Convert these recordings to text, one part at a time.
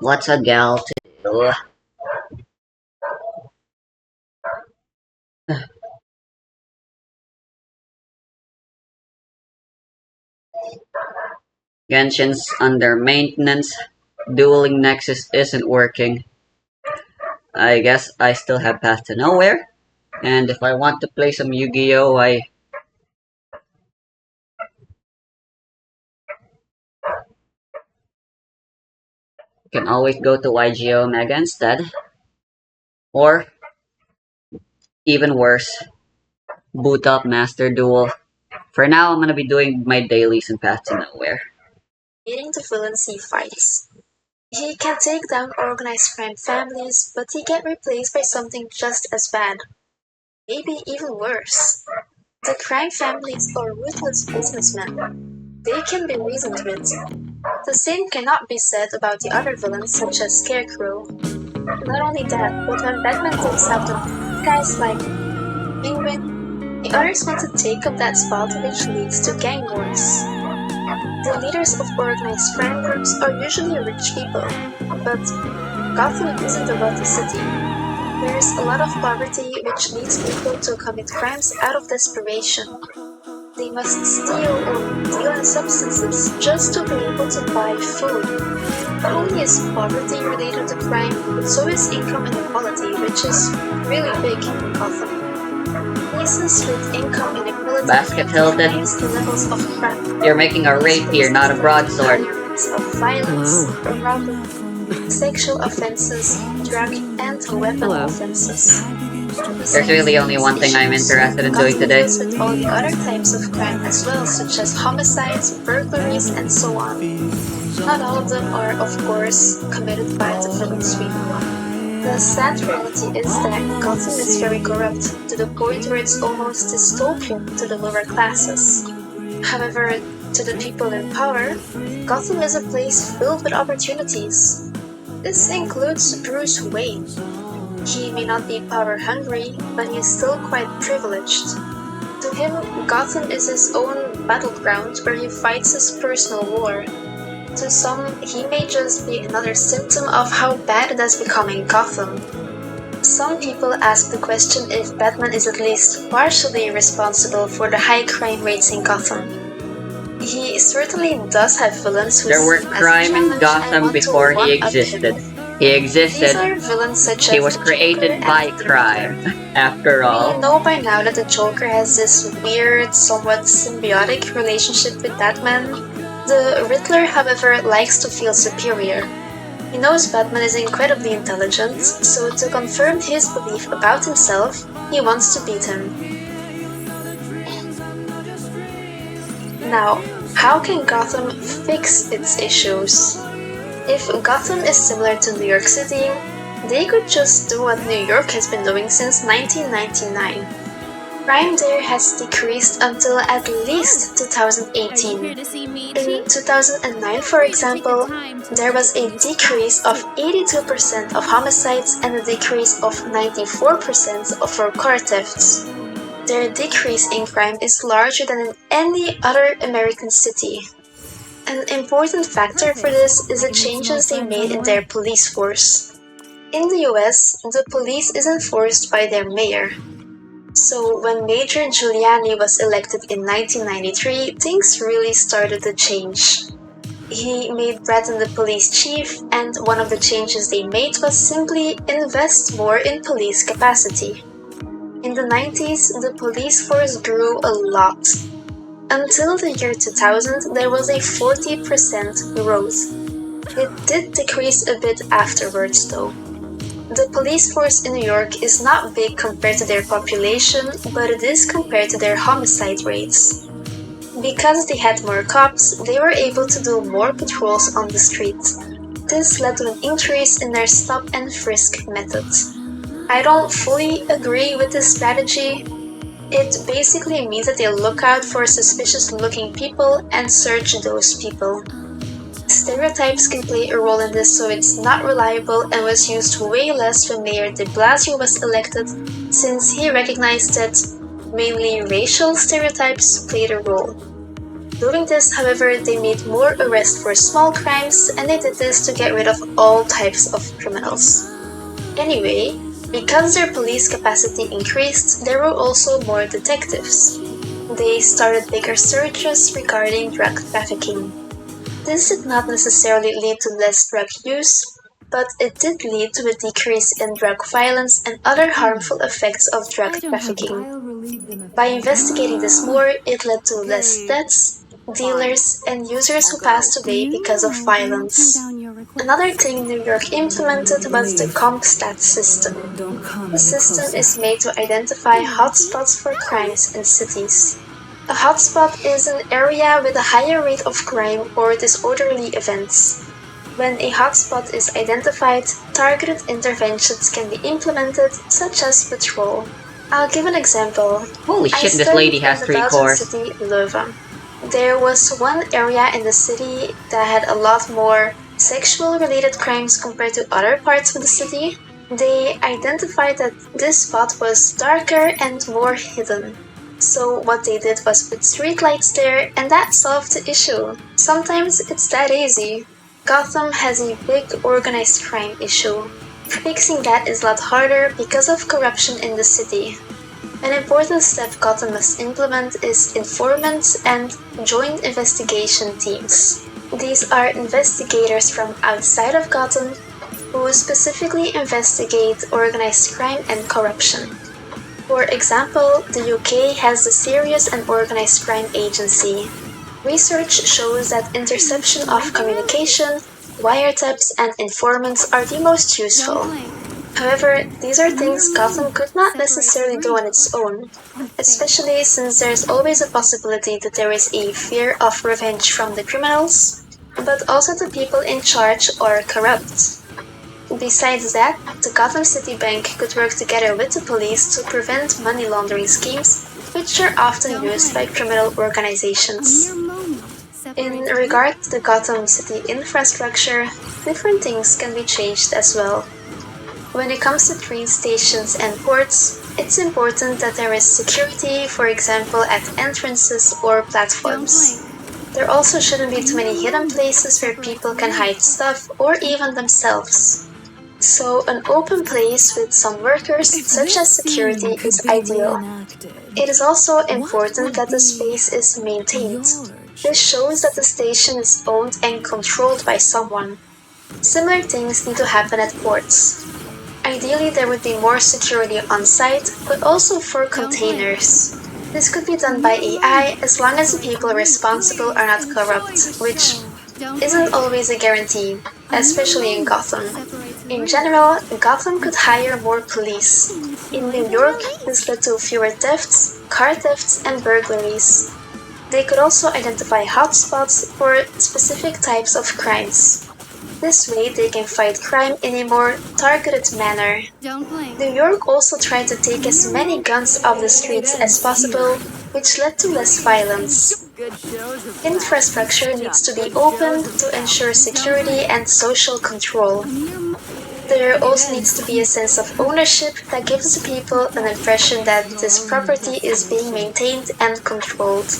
What's a gal to do? Genshin's under maintenance. Dueling Nexus isn't working. I guess I still have Path to Nowhere. And if I want to play some Yu-Gi-Oh, I can always go to YGO Omega instead. Or, even worse, boot up Master Duel. For now, I'm gonna be doing my dailies in Path to Nowhere. Leading to villains he fights. He can take down organized crime families, but he get replaced by something just as bad. Maybe even worse. The crime families are ruthless businessmen. They can be reasoned with. The same cannot be said about the other villains such as Scarecrow. Not only that, but when Batman takes out the guys like Penguin, the others want to take up that spot, which leads to gang wars. The leaders of organized crime groups are usually rich people, but Gotham isn't a wealthy city. There's a lot of poverty which leads people to commit crimes out of desperation. They must steal or deal in substances just to be able to buy food. Not only is poverty related to crime, but so is income inequality, which is really big in Gotham. Places with income inequality Basket Hilton. raise the levels of crime. You're making a rapier, not a broadsword. Of violence, robbery, sexual offenses, drug and weapon offenses. There's really only one thing I'm interested in doing today. With all the other types of crime as well, such as homicides, burglaries, and so on. Not all of them are, of course, committed by the villain suite. The sad reality is that Gotham is very corrupt, to the point where it's almost dystopian to the lower classes. However, to the people in power, Gotham is a place filled with opportunities. This includes Bruce Wayne. He may not be power-hungry, but he is still quite privileged. To him, Gotham is his own battleground where he fights his personal war. To some, he may just be another symptom of how bad it has become in Gotham. Some people ask the question if Batman is at least partially responsible for the high crime rates in Gotham. He certainly does have villains who There were crime in Gotham before he existed. He existed. These are villains such as He was created by crime, after We all. know by now that the Joker has this weird, somewhat symbiotic relationship with Batman. The Riddler, however, likes to feel superior. He knows Batman is incredibly intelligent, so to confirm his belief about himself, he wants to beat him. Now, how can Gotham fix its issues? If Gotham is similar to New York City, they could just do what New York has been doing since 1999. Crime there has decreased until at least 2018. In 2009, for example, there was a decrease of 82% of homicides and a decrease of 94% of car thefts. Their decrease in crime is larger than in any other American city. An important factor for this is the changes they made in their police force. In the US, the police is enforced by their mayor. So when Major Giuliani was elected in 1993, things really started to change. He made Bratton the police chief, and one of the changes they made was simply invest more in police capacity. In the 90s, the police force grew a lot. Until the year 2000, there was a 40% growth. It did decrease a bit afterwards though. The police force in New York is not big compared to their population, but it is compared to their homicide rates. Because they had more cops, they were able to do more patrols on the street. This led to an increase in their stop and frisk methods. I don't fully agree with this strategy. It basically means that they look out for suspicious-looking people and search those people. Stereotypes can play a role in this, so it's not reliable and was used way less when Mayor de Blasio was elected, since he recognized that mainly racial stereotypes played a role. Doing this, however, they made more arrests for small crimes, and they did this to get rid of all types of criminals. Anyway, because their police capacity increased, there were also more detectives. They started bigger searches regarding drug trafficking. This did not necessarily lead to less drug use, but it did lead to a decrease in drug violence and other harmful effects of drug trafficking. By investigating this more, it led to less deaths, dealers, and users who passed away because of violence. Another thing New York implemented was the CompStat system. The system is made to identify hotspots for crimes in cities. A hotspot is an area with a higher rate of crime or disorderly events. When a hotspot is identified, targeted interventions can be implemented, such as patrol. I'll give an example. Holy shit, this lady has 3 cores. City, Leuven. There was one area in the city that had a lot more sexual-related crimes compared to other parts of the city. They identified that this spot was darker and more hidden. So what they did was put streetlights there, and that solved the issue. Sometimes it's that easy. Gotham has a big organized crime issue. Fixing that is a lot harder because of corruption in the city. An important step Gotham must implement is informants and joint investigation teams. These are investigators from outside of Gotham who specifically investigate organized crime and corruption. For example, the UK has the Serious and Organized Crime Agency. Research shows that interception of communication, wiretaps, and informants are the most useful. However, these are things Gotham could not necessarily do on its own, especially since there's always a possibility that there is a fear of revenge from the criminals, but also the people in charge are corrupt. Besides that, the Gotham City Bank could work together with the police to prevent money laundering schemes, which are often used by criminal organizations. In regard to the Gotham City infrastructure, different things can be changed as well. When it comes to train stations and ports, it's important that there is security, for example at entrances or platforms. There also shouldn't be too many hidden places where people can hide stuff or even themselves. So an open place with some workers, such as security, is ideal. It is also important that the space is maintained. This shows that the station is owned and controlled by someone. Similar things need to happen at ports. Ideally, there would be more security on site, but also for containers. This could be done by AI as long as the people responsible are not corrupt, which isn't always a guarantee, especially in Gotham. In general, Gotham could hire more police. In New York, this led to fewer thefts, car thefts, and burglaries. They could also identify hotspots for specific types of crimes. This way, they can fight crime in a more targeted manner. New York also tried to take as many guns off the streets as possible, which led to less violence. Infrastructure needs to be opened to ensure security and social control. There also needs to be a sense of ownership that gives the people an impression that this property is being maintained and controlled.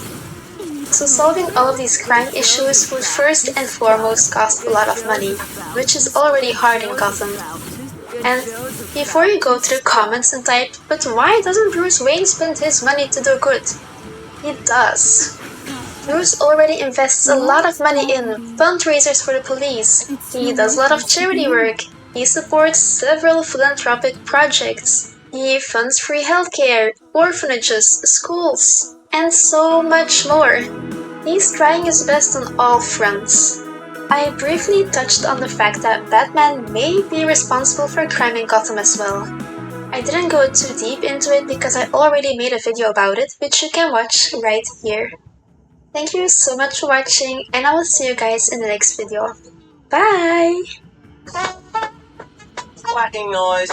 So solving all of these crime issues would first and foremost cost a lot of money, which is already hard in Gotham. And before you go to the comments and type, but why doesn't Bruce Wayne spend his money to do good? He does. Bruce already invests a lot of money in fundraisers for the police. He does a lot of charity work. He supports several philanthropic projects. He funds free healthcare, orphanages, schools, and so much more. He's trying his best on all fronts. I briefly touched on the fact that Batman may be responsible for crime in Gotham as well. I didn't go too deep into it because I already made a video about it, which you can watch right here. Thank you so much for watching, and I will see you guys in the next video. Bye! Quacking noise.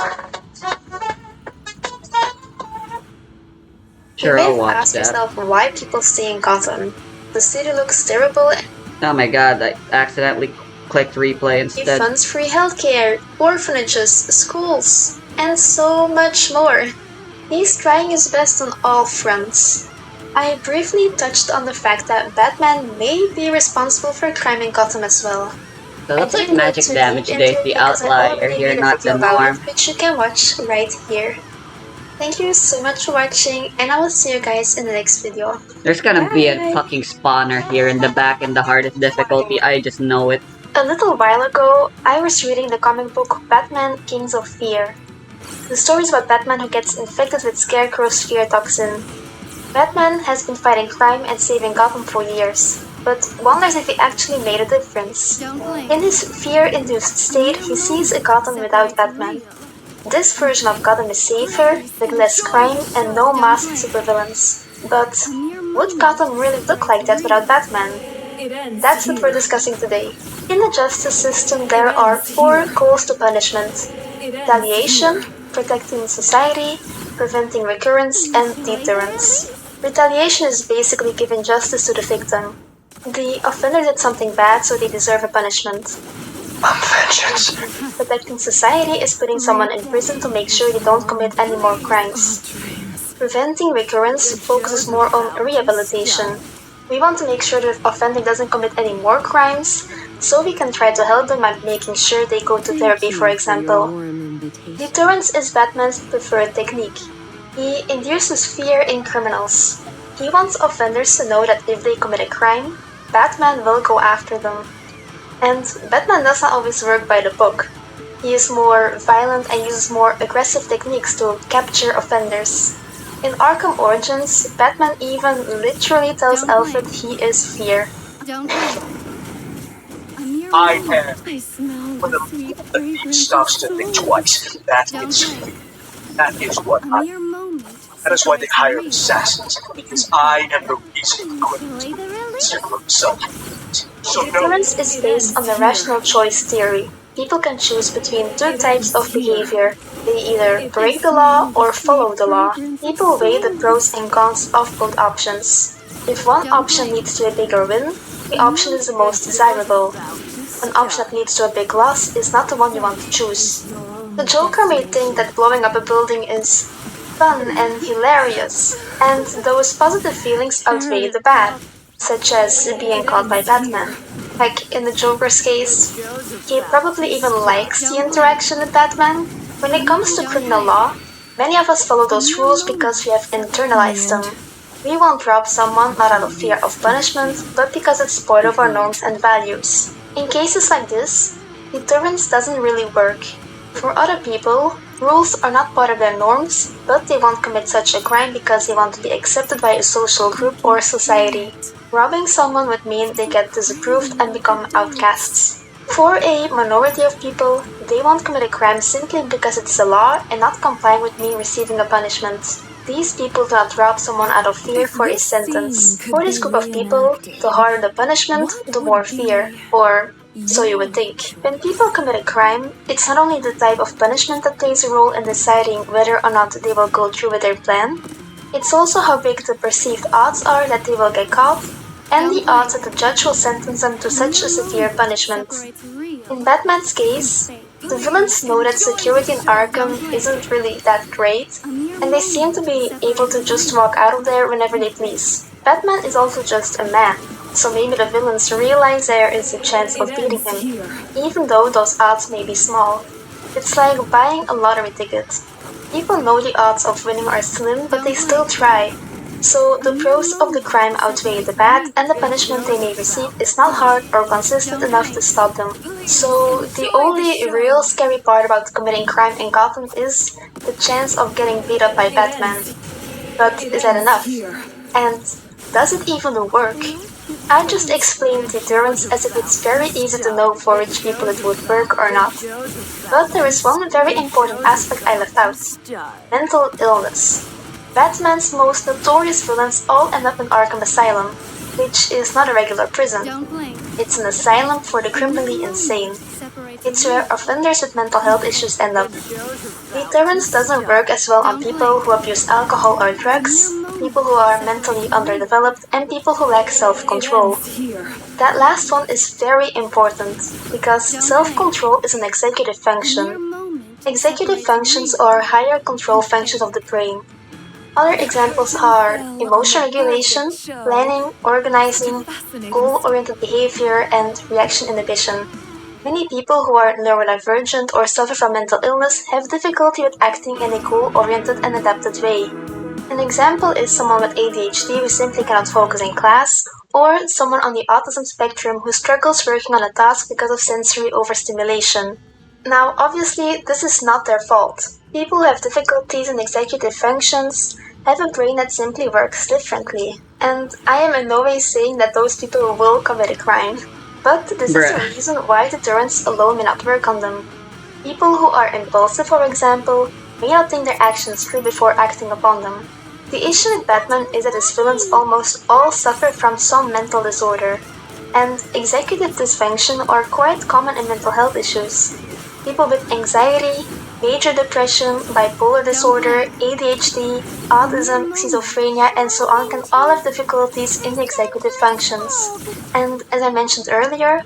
Sure, you may I'll have watch asked that. yourself why people stay in Gotham. The city looks terrible. Oh my god, I accidentally clicked replay He instead. funds free healthcare, orphanages, schools, and so much more. He's trying his best on all fronts. I briefly touched on the fact that Batman may be responsible for crime in Gotham as well. So I looks like didn't go magic too deep damage there into is it the because I outlier already here, made a not the video about it, norm. which you can watch right here. Thank you so much for watching, and I will see you guys in the next video. There's gonna be a Bye! fucking spawner here in the back in the hardest difficulty, I just know it. A little while ago, I was reading the comic book Batman Kings of Fear. The story is about Batman who gets infected with Scarecrow's fear toxin. Batman has been fighting crime and saving Gotham for years, but wonders if he actually made a difference. In his fear-induced state, he sees a Gotham without Batman. This version of Gotham is safer, with less crime and no masked supervillains. But would Gotham really look like that without Batman? That's what we're discussing today. In the justice system, there are four goals to punishment: retaliation, protecting society, preventing recurrence, and deterrence. Retaliation is basically giving justice to the victim. The offender did something bad, so they deserve a punishment. Vengeance. Protecting society is putting someone in prison to make sure they don't commit any more crimes. Preventing recurrence focuses more on rehabilitation. We want to make sure the offender doesn't commit any more crimes, so we can try to help them by making sure they go to therapy, for example. Deterrence is Batman's preferred technique. He induces fear in criminals. He wants offenders to know that if they commit a crime, Batman will go after them. And Batman does not always work by the book. He is more violent and uses more aggressive techniques to capture offenders. In Arkham Origins, Batman even literally tells Alfred he is fear. I have. When the thief stops to think twice, that is what I. That is why they hire assassins, because I am the reason criminals for himself. So no. Deterrence is based on the rational choice theory. People can choose between two types of behavior. They either break the law or follow the law. People weigh the pros and cons of both options. If one option leads to a bigger win, the option is the most desirable. An option that leads to a big loss is not the one you want to choose. The Joker may think that blowing up a building is fun and hilarious, and those positive feelings outweigh the bad, such as being caught by Batman. Like in the Joker's case, he probably even likes the interaction with Batman. When it comes to criminal law, many of us follow those rules because we have internalized them. We won't rob someone not out of fear of punishment, but because it's part of our norms and values. In cases like this, deterrence doesn't really work. For other people, rules are not part of their norms, but they won't commit such a crime because they want to be accepted by a social group or society. Robbing someone would mean they get disapproved and become outcasts. For a minority of people, they won't commit a crime simply because it's a law and not complying with me receiving a punishment. These people do not rob someone out of fear for a sentence. For this group of people, the harder the punishment, the more fear, or so you would think. When people commit a crime, it's not only the type of punishment that plays a role in deciding whether or not they will go through with their plan, it's also how big the perceived odds are that they will get caught, and the odds that the judge will sentence them to such a severe punishment. In Batman's case, the villains know that security in Arkham isn't really that great, and they seem to be able to just walk out of there whenever they please. Batman is also just a man, so maybe the villains realize there is a chance of beating him, even though those odds may be small. It's like buying a lottery ticket. People know the odds of winning are slim, but they still try. So the pros of the crime outweigh the bad, and the punishment they may receive is not hard or consistent enough to stop them. So the only real scary part about committing crime in Gotham is the chance of getting beat up by Batman. But is that enough? And does it even work? I just explained deterrence as if it's very easy to know for which people it would work or not. But there is one very important aspect I left out: mental illness. Batman's most notorious villains all end up in Arkham Asylum, which is not a regular prison. It's an asylum for the criminally insane. It's where offenders with mental health issues end up. Deterrence doesn't work as well on people who abuse alcohol or drugs, people who are mentally underdeveloped, and people who lack self-control. That last one is very important, because self-control is an executive function. Executive functions are higher control functions of the brain. Other examples are emotion regulation, planning, organizing, goal-oriented behavior, and reaction inhibition. Many people who are neurodivergent or suffer from mental illness have difficulty with acting in a goal-oriented and adapted way. An example is someone with ADHD who simply cannot focus in class, or someone on the autism spectrum who struggles working on a task because of sensory overstimulation. Now, obviously, this is not their fault. People who have difficulties in executive functions have a brain that simply works differently. And I am in no way saying that those people will commit a crime. But this is the reason why deterrence alone may not work on them. People who are impulsive, for example, may not think their actions through before acting upon them. The issue with Batman is that his villains almost all suffer from some mental disorder, and executive dysfunction are quite common in mental health issues. People with anxiety, major depression, bipolar disorder, ADHD, autism, schizophrenia, and so on can all have difficulties in executive functions. And as I mentioned earlier,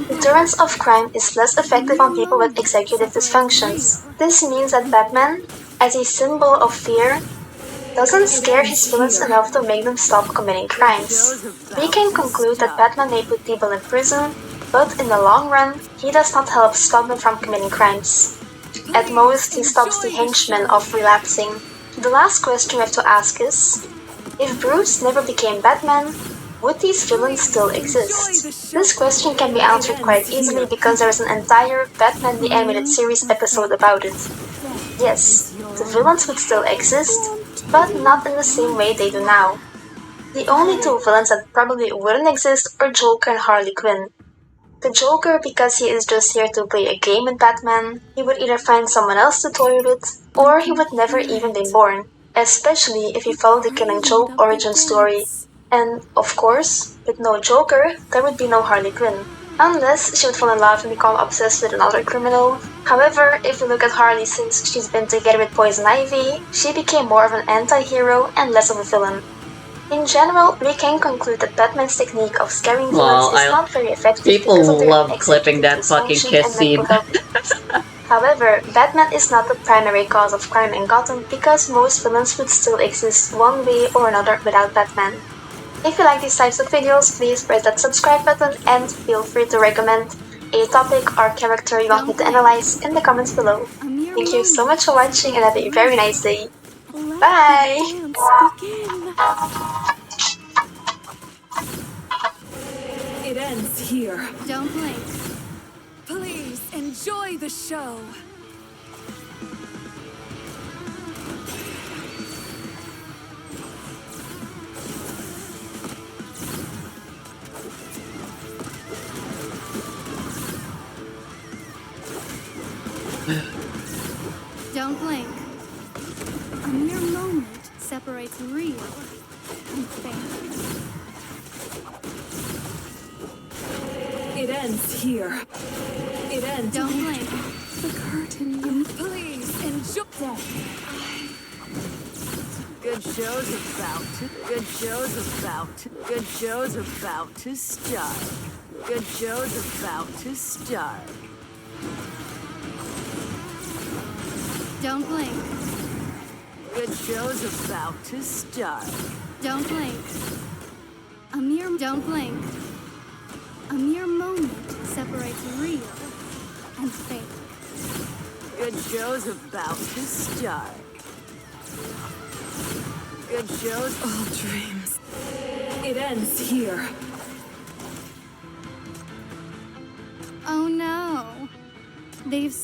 deterrence of crime is less effective on people with executive dysfunctions. This means that Batman, as a symbol of fear, doesn't scare his villains enough to make them stop committing crimes. We can conclude that Batman may put people in prison, but in the long run, he does not help stop them from committing crimes. At most, he stops the henchmen of relapsing. The last question we have to ask is, if Bruce never became Batman, would these villains still exist? This question can be answered quite easily because there is an entire Batman the Animated Series episode about it. Yes, the villains would still exist, but not in the same way they do now. The only two villains that probably wouldn't exist are Joker and Harley Quinn. The Joker because he is just here to play a game with Batman, he would either find someone else to toy with, or he would never even be born, especially if he followed the Killing Joke origin story. And, of course, with no Joker, there would be no Harley Quinn. Unless she would fall in love and become obsessed with another criminal. However, if we look at Harley since she's been together with Poison Ivy, she became more of an anti-hero and less of a villain. In general, we can conclude that Batman's technique of scaring villains is not very effective because of their love clipping that fucking kiss scene. However, Batman is not the primary cause of crime in Gotham because most villains would still exist one way or another without Batman. If you like these types of videos, please press that subscribe button and feel free to recommend a topic or character you want me to analyze in the comments below. Thank you so much for watching and have a very nice day. Bye! It ends here. Don't blink. Please enjoy the show. Don't blink. A mere moment separates real and fake. It ends here. It ends. Don't blink. The curtain. Please enjoy. Good show's about to. Good show's about to. Good show's about to start. Good show's about to start. Don't blink. Good show's about to start. Don't blink. Don't blink. A mere moment separates real and fake. Good show's about to start. Good show's all dreams. It ends here. Oh no. They've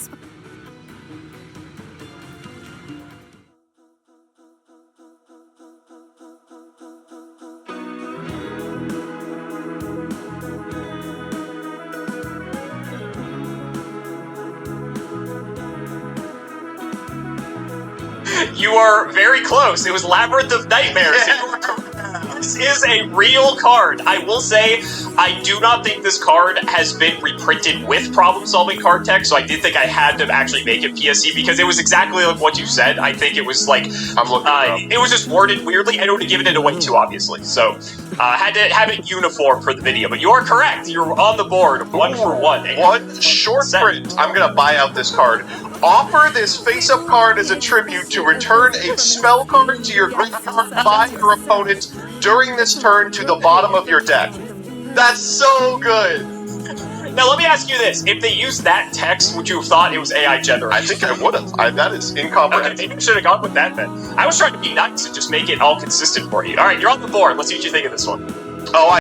You are very close. It was Labyrinth of Nightmares. You are correct. This is a real card. I will say, I do not think this card has been reprinted with problem-solving card text, so I did think I had to actually make it PSE because it was exactly like what you said. I think it was like, it was just worded weirdly. I don't want to give it away too obviously, so had to have it uniform for the video. But you are correct. You're on the board, 1 for 1. One short print. I'm gonna buy out this card. Offer this face-up card as a tribute to return a spell card to your graveyard by your opponent during this turn to the bottom of your deck. That's so good! Now let me ask you this: if they used that text, would you have thought it was AI generated? I think I would have. That is incomprehensible. Okay, should have gone with that then. I was trying to be nice and just make it all consistent for you. All right, you're on the board. Let's see what you think of this one. Oh,